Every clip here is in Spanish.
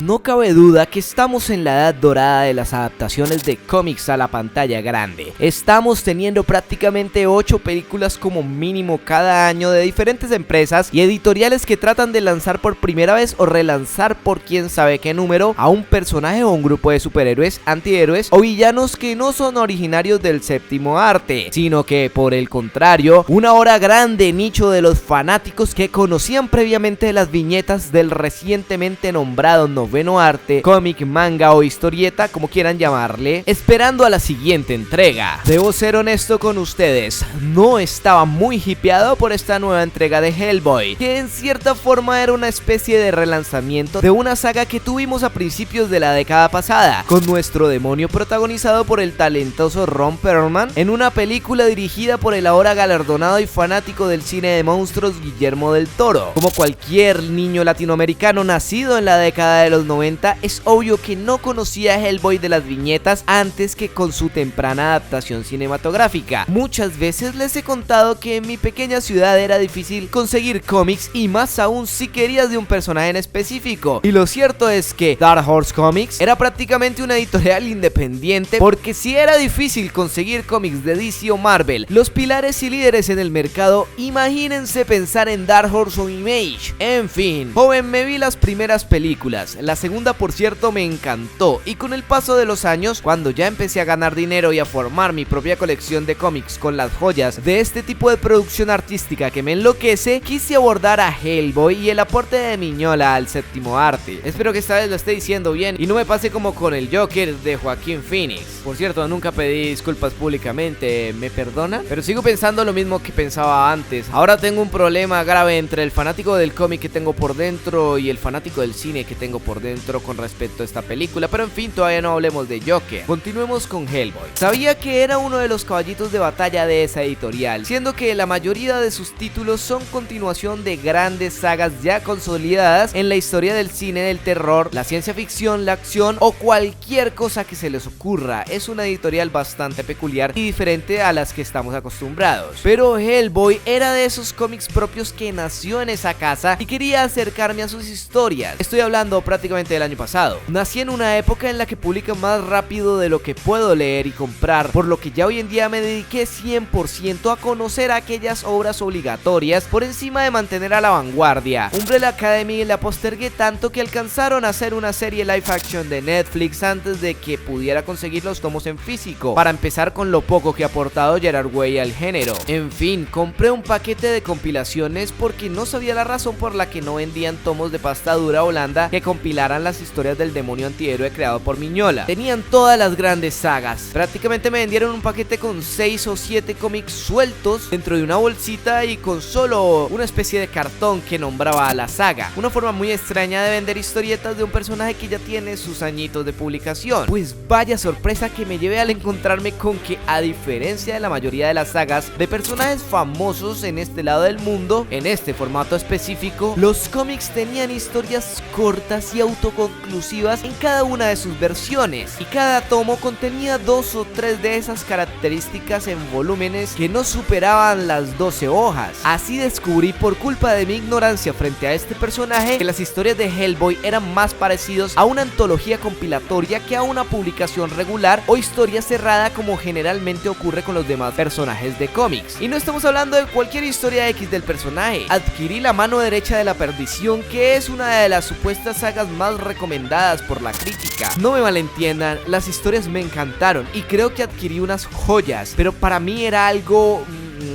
No cabe duda que estamos en la edad dorada de las adaptaciones de cómics a la pantalla grande. Estamos teniendo prácticamente 8 películas como mínimo cada año de diferentes empresas y editoriales que tratan de lanzar por primera vez o relanzar por quién sabe qué número a un personaje o un grupo de superhéroes, antihéroes o villanos que no son originarios del séptimo arte, sino que por el contrario, una ahora grande nicho de los fanáticos que conocían previamente las viñetas del recientemente nombrado noveno arte, cómic, manga o historieta, como quieran llamarle, esperando a la siguiente entrega. Debo ser honesto con ustedes, no estaba muy hipeado por esta nueva entrega de Hellboy, que en cierta forma era una especie de relanzamiento de una saga que tuvimos a principios de la década pasada, con nuestro demonio protagonizado por el talentoso Ron Perlman en una película dirigida por el ahora galardonado y fanático del cine de monstruos Guillermo del Toro. Como cualquier niño latinoamericano nacido en la década de los 90, es obvio que no conocía a Hellboy de las viñetas antes que con su temprana adaptación cinematográfica. Muchas veces les he contado que en mi pequeña ciudad era difícil conseguir cómics y más aún si querías de un personaje en específico. Y lo cierto es que Dark Horse Comics era prácticamente una editorial independiente, porque si era difícil conseguir cómics de DC o Marvel, los pilares y líderes en el mercado, imagínense pensar en Dark Horse o Image. En fin, joven, me vi las primeras películas, la segunda por cierto me encantó, y con el paso de los años, cuando ya empecé a ganar dinero y a formar mi propia colección de cómics con las joyas de este tipo de producción artística que me enloquece, quise abordar a Hellboy y el aporte de Mignola al séptimo arte. Espero que esta vez lo esté diciendo bien y no me pase como con el Joker de Joaquín Phoenix. Por cierto, nunca pedí disculpas públicamente, ¿me perdonan? Pero sigo pensando lo mismo que pensaba antes. Ahora tengo un problema grave entre el fanático del cómic que tengo por dentro y el fanático del cine que tengo por dentro con respecto a esta película, pero en fin, todavía no hablemos de Joker. Continuemos con Hellboy. Sabía que era uno de los caballitos de batalla de esa editorial, siendo que la mayoría de sus títulos son continuación de grandes sagas ya consolidadas en la historia del cine, del terror, la ciencia ficción, la acción o cualquier cosa que se les ocurra. Es una editorial bastante peculiar y diferente a las que estamos acostumbrados, pero Hellboy era de esos cómics propios que nació en esa casa y quería acercarme a sus historias. Estoy hablando prácticamente del año pasado. Nací en una época en la que publican más rápido de lo que puedo leer y comprar, por lo que ya hoy en día me dediqué 100% a conocer aquellas obras obligatorias por encima de mantener a la vanguardia. Umbrella Academy la postergué tanto que alcanzaron a hacer una serie live action de Netflix antes de que pudiera conseguir los tomos en físico, para empezar con lo poco que ha aportado Gerard Way al género. En fin, compré un paquete de compilaciones porque no sabía la razón por la que no vendían tomos de pasta dura Holanda que compilaran las historias del demonio antihéroe creado por Mignola. Tenían todas las grandes sagas. Prácticamente me vendieron un paquete con 6 o 7 cómics sueltos dentro de una bolsita y con solo una especie de cartón que nombraba a la saga. Una forma muy extraña de vender historietas de un personaje que ya tiene sus añitos de publicación. Pues vaya sorpresa que me llevé al encontrarme con que, a diferencia de la mayoría de las sagas de personajes famosos en este lado del mundo, en este formato específico, los cómics tenían historias cortas y autoconclusivas en cada una de sus versiones, y cada tomo contenía 2 o 3 de esas características en volúmenes que no superaban las 12 hojas. Así descubrí, por culpa de mi ignorancia frente a este personaje, que las historias de Hellboy eran más parecidos a una antología compilatoria que a una publicación regular o historia cerrada, como generalmente ocurre con los demás personajes de cómics. Y no estamos hablando de cualquier historia X del personaje. Adquirí La mano derecha de la perdición, que es una de las supuestas sagas más recomendadas por la crítica. No me malentiendan, las historias me encantaron y creo que adquirí unas joyas, pero para mí era algo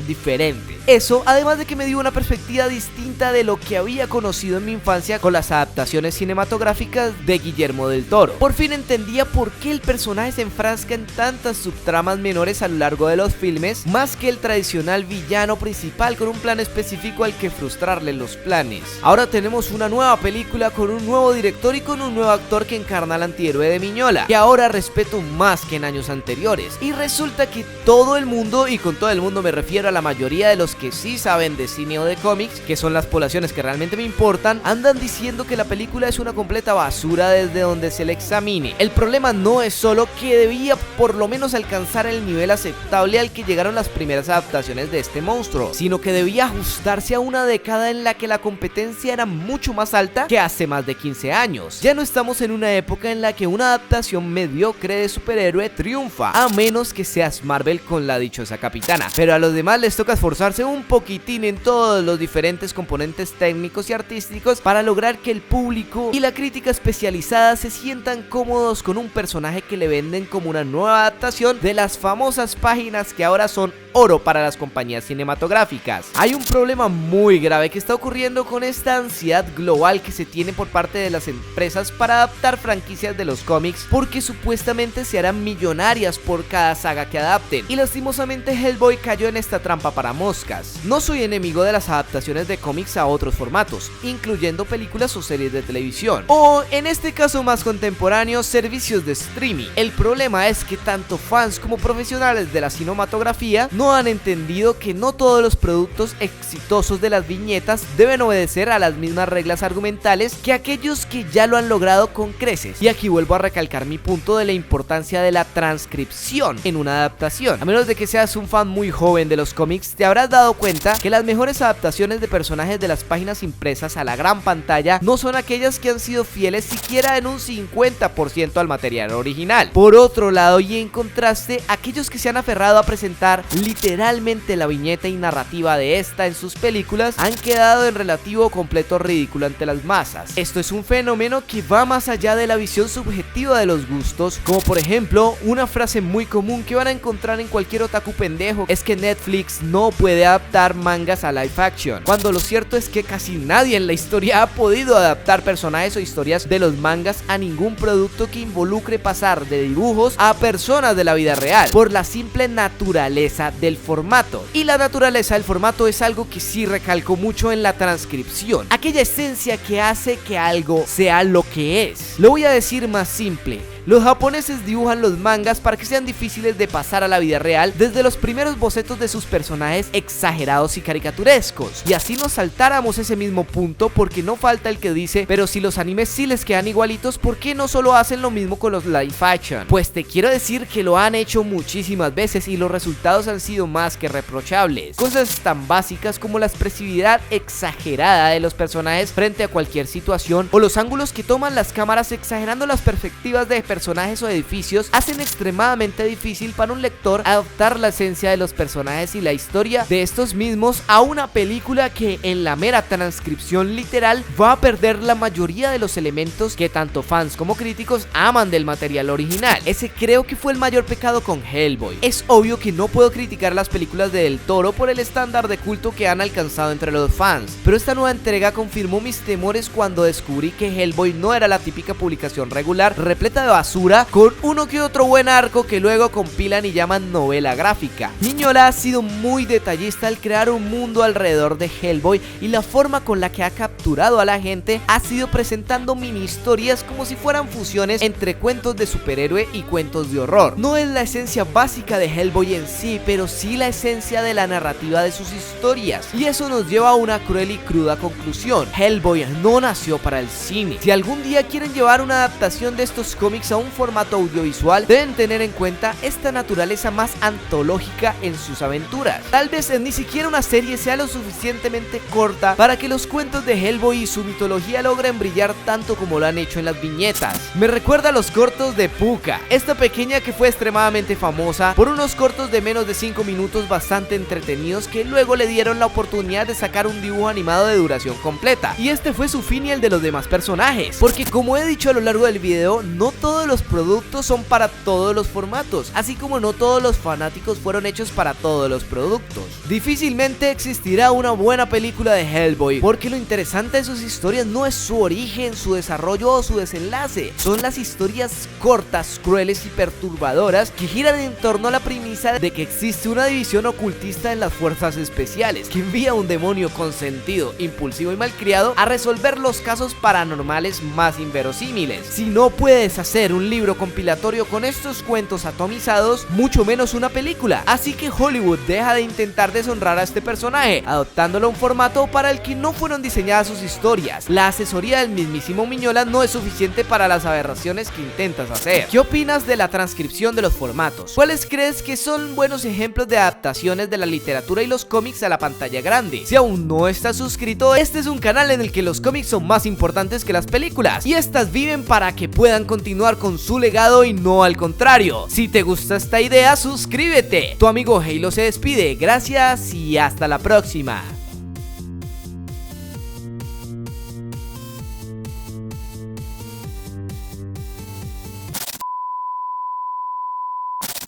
diferente. Eso, además de que me dio una perspectiva distinta de lo que había conocido en mi infancia con las adaptaciones cinematográficas de Guillermo del Toro. Por fin entendía por qué el personaje se enfrasca en tantas subtramas menores a lo largo de los filmes, más que el tradicional villano principal con un plan específico al que frustrarle los planes. Ahora tenemos una nueva película con un nuevo director y con un nuevo actor que encarna al antihéroe de Mignola, que ahora respeto más que en años anteriores. Y resulta que todo el mundo, y con todo el mundo me refiero a la mayoría de los los que sí saben de cine o de cómics, que son las poblaciones que realmente me importan, andan diciendo que la película es una completa basura desde donde se le examine. El problema no es solo que debía por lo menos alcanzar el nivel aceptable al que llegaron las primeras adaptaciones de este monstruo, sino que debía ajustarse a una década en la que la competencia era mucho más alta que hace más de 15 años. Ya no estamos en una época en la que una adaptación mediocre de superhéroe triunfa, a menos que seas Marvel con la dichosa Capitana, pero a los demás les toca esforzarse un poquitín en todos los diferentes componentes técnicos y artísticos para lograr que el público y la crítica especializada se sientan cómodos con un personaje que le venden como una nueva adaptación de las famosas páginas que ahora son oro para las compañías cinematográficas. Hay un problema muy grave que está ocurriendo con esta ansiedad global que se tiene por parte de las empresas para adaptar franquicias de los cómics, porque supuestamente se harán millonarias por cada saga que adapten, y lastimosamente Hellboy cayó en esta trampa para moscas. No soy enemigo de las adaptaciones de cómics a otros formatos, incluyendo películas o series de televisión, o en este caso más contemporáneo, servicios de streaming. El problema es que tanto fans como profesionales de la cinematografía no han entendido que no todos los productos exitosos de las viñetas deben obedecer a las mismas reglas argumentales que aquellos que ya lo han logrado con creces. Y aquí vuelvo a recalcar mi punto de la importancia de la transcripción en una adaptación. A menos de que seas un fan muy joven de los cómics, te habrás dado cuenta que las mejores adaptaciones de personajes de las páginas impresas a la gran pantalla no son aquellas que han sido fieles siquiera en un 50% al material original. Por otro lado, y en contraste, aquellos que se han aferrado a presentar literalmente la viñeta y narrativa de esta en sus películas han quedado en relativo completo ridículo ante las masas. Esto es un fenómeno que va más allá de la visión subjetiva de los gustos, como por ejemplo una frase muy común que van a encontrar en cualquier otaku pendejo: es que Netflix no puede adaptar mangas a live action, cuando lo cierto es que casi nadie en la historia ha podido adaptar personajes o historias de los mangas a ningún producto que involucre pasar de dibujos a personas de la vida real, por la simple naturaleza del formato. Y la naturaleza del formato es algo que sí recalco mucho en la transcripción, aquella esencia que hace que algo sea lo que es. Lo voy a decir más simple: los japoneses dibujan los mangas para que sean difíciles de pasar a la vida real desde los primeros bocetos de sus personajes exagerados y caricaturescos. Y así nos saltáramos ese mismo punto, porque no falta el que dice: pero si los animes sí les quedan igualitos, ¿por qué no solo hacen lo mismo con los live action? Pues te quiero decir que lo han hecho muchísimas veces y los resultados han sido más que reprochables. Cosas tan básicas como la expresividad exagerada de los personajes frente a cualquier situación, o los ángulos que toman las cámaras exagerando las perspectivas de personajes o edificios, hacen extremadamente difícil para un lector adaptar la esencia de los personajes y la historia de estos mismos a una película que en la mera transcripción literal va a perder la mayoría de los elementos que tanto fans como críticos aman del material original. Ese creo que fue el mayor pecado con Hellboy. Es obvio que no puedo criticar las películas de Del Toro por el estándar de culto que han alcanzado entre los fans, pero esta nueva entrega confirmó mis temores cuando descubrí que Hellboy no era la típica publicación regular repleta de basura con uno que otro buen arco que luego compilan y llaman novela gráfica. Mignola ha sido muy detallista al crear un mundo alrededor de Hellboy, y la forma con la que ha capturado a la gente ha sido presentando mini historias como si fueran fusiones entre cuentos de superhéroe y cuentos de horror. No es la esencia básica de Hellboy en sí, pero sí la esencia de la narrativa de sus historias, y eso nos lleva a una cruel y cruda conclusión: Hellboy no nació para el cine. Si algún día quieren llevar una adaptación de estos cómics a un formato audiovisual, deben tener en cuenta esta naturaleza más antológica en sus aventuras. Tal vez ni siquiera una serie sea lo suficientemente corta para que los cuentos de Hellboy y su mitología logren brillar tanto como lo han hecho en las viñetas. Me recuerda a los cortos de Pucca, esta pequeña que fue extremadamente famosa por unos cortos de menos de 5 minutos bastante entretenidos, que luego le dieron la oportunidad de sacar un dibujo animado de duración completa, y este fue su fin y el de los demás personajes, porque como he dicho a lo largo del video, no todos los productos son para todos los formatos, así como no todos los fanáticos fueron hechos para todos los productos. Difícilmente existirá una buena película de Hellboy, porque lo interesante de sus historias no es su origen, su desarrollo o su desenlace, son las historias cortas, crueles y perturbadoras que giran en torno a la premisa de que existe una división ocultista en las fuerzas especiales que envía a un demonio consentido, impulsivo y malcriado a resolver los casos paranormales más inverosímiles. Si no puedes hacer hacer un libro compilatorio con estos cuentos atomizados, mucho menos una película. Así que Hollywood deja de intentar deshonrar a este personaje, adoptándolo a un formato para el que no fueron diseñadas sus historias. La asesoría del mismísimo Miñola no es suficiente para las aberraciones que intentas hacer. ¿Qué opinas de la transcripción de los formatos? ¿Cuáles crees que son buenos ejemplos de adaptaciones de la literatura y los cómics a la pantalla grande? Si aún no estás suscrito, este es un canal en el que los cómics son más importantes que las películas, y estas viven para que puedan continuar con su legado y no al contrario. Si te gusta esta idea, suscríbete. Tu amigo Halo se despide, gracias y hasta la próxima.